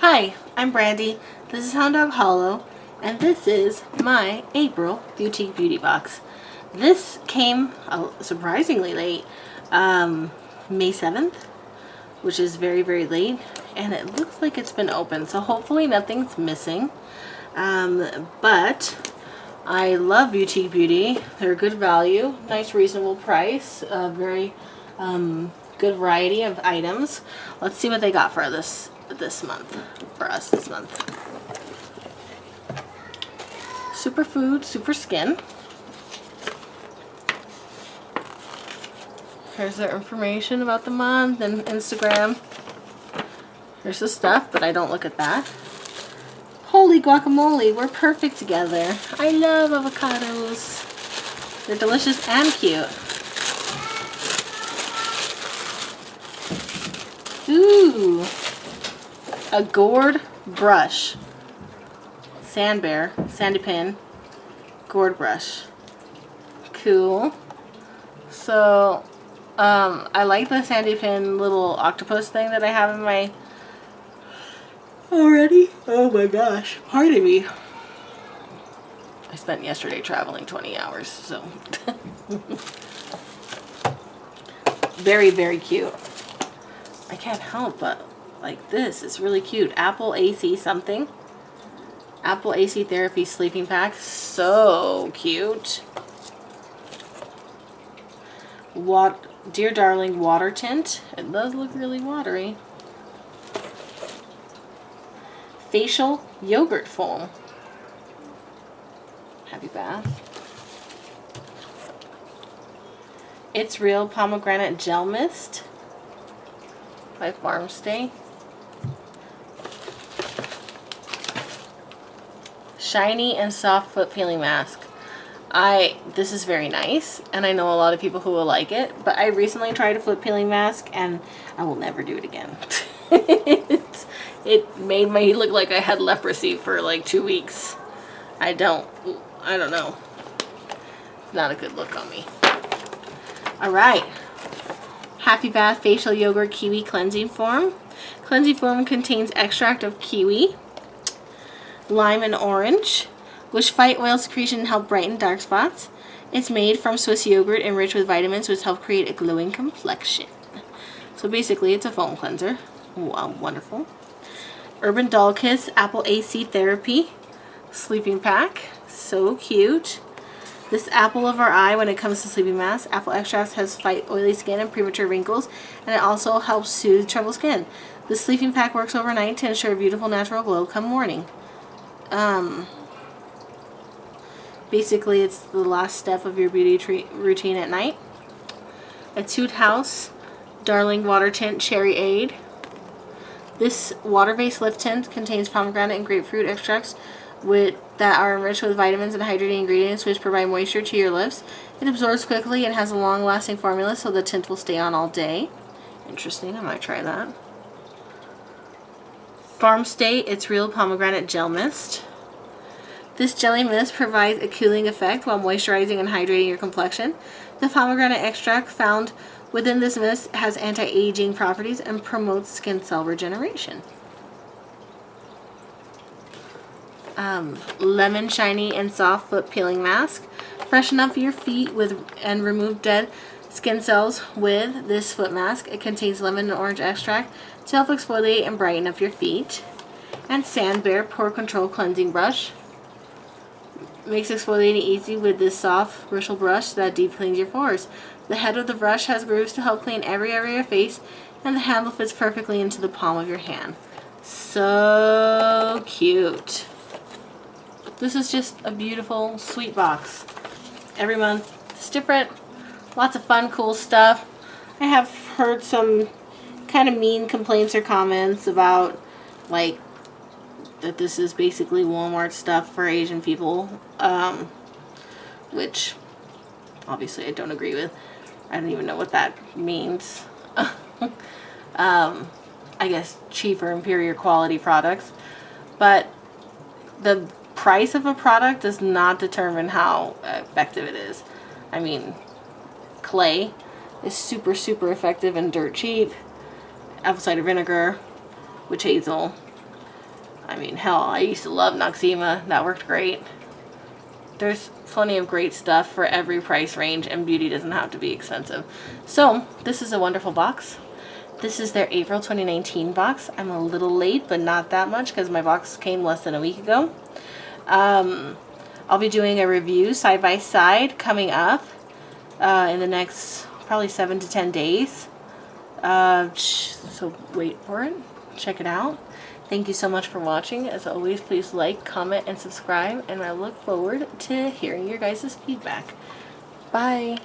Hi, I'm Brandy. This is Hound Dog Hollow, and this is my April Beauty Box. This came surprisingly late, May 7th, which is very late, and it looks like it's been open, so hopefully nothing's missing. But I love Beauteque Beauty. They're good value, nice reasonable price, very good variety of items. Let's see what they got for this month, for us this month. Superfood, Super Skin. Here's their information about the month and Instagram. Here's the stuff, but I don't look at that. Holy guacamole, we're perfect together. I love avocados. They're delicious and cute. Ooh, a gourd brush. Sandy pin, gourd brush. Cool. So, I like the sandy pin little octopus thing that I have in my already. Oh my gosh, pardon me. I spent yesterday traveling 20 hours, so very cute. I can't help but like this. It's really cute. Apple AC something. Apple AC Therapy Sleeping Pack. So cute. Dear Darling Water Tint. It does look really watery. Facial Yogurt Foam. Happy Bath. It's Real Pomegranate Gel Mist by Farmstay. Shiny and Soft Foot Peeling Mask. This is very nice, and I know a lot of people who will like it, but I recently tried a foot peeling mask and I will never do it again. It made me look like I had leprosy for like 2 weeks. I don't know. It's not a good look on me. Alright. Happy Bath Facial Yogurt Kiwi Cleansing Foam. Cleansing foam contains extract of kiwi, lime, and orange, which fight oil secretion and help brighten dark spots. It's made from Swiss yogurt enriched with vitamins, which help create a glowing complexion. So basically, it's a foam cleanser. Wow, wonderful. Urban Doll Kiss Apple AC Therapy Sleeping Pack. So cute. This apple of our eye when it comes to sleeping masks. Apple extracts has fight oily skin and premature wrinkles, and it also helps soothe troubled skin. The sleeping pack works overnight to ensure a beautiful natural glow come morning. Basically, it's the last step of your beauty routine at night. Etude House Darling Water Tint Cherry Aid. This water-based lift tint contains pomegranate and grapefruit extracts that are enriched with vitamins and hydrating ingredients which provide moisture to your lips. It absorbs quickly and has a long-lasting formula, so the tint will stay on all day. Interesting, I might try that. Farmstay It's Real Pomegranate Gel Mist. This jelly mist provides a cooling effect while moisturizing and hydrating your complexion. The pomegranate extract found within this mist has anti-aging properties and promotes skin cell regeneration. Lemon Shiny and Soft Foot Peeling Mask. Freshen up your feet and remove dead skin cells with this foot mask. It contains lemon and orange extract to help exfoliate and brighten up your feet. And Sand Bear Pore Control Cleansing Brush. Makes exfoliating easy with this soft bristle brush that deep cleans your pores. The head of the brush has grooves to help clean every area of your face, and the handle fits perfectly into the palm of your hand. So cute. This is just a beautiful, sweet box. Every month, it's different. Lots of fun, cool stuff. I have heard some kind of mean complaints or comments about, like, that this is basically Walmart stuff for Asian people, which obviously I don't agree with. I don't even know what that means. I guess cheaper, inferior quality products, but the price of a product does not determine how effective it is. I mean, clay is super effective and dirt cheap. Apple cider vinegar, witch hazel, I mean, hell, I used to love Noxzema. That worked great. There's plenty of great stuff for every price range, and beauty doesn't have to be expensive. So this is a wonderful box. This is their April 2019 box. I'm a little late, but not that much because my box came less than a week ago. I'll be doing a review side by side coming up in the next probably 7 to 10 days. So wait for it. Check it out. Thank you so much for watching. As always, please like, comment, and subscribe, and I look forward to hearing your guys' feedback. Bye!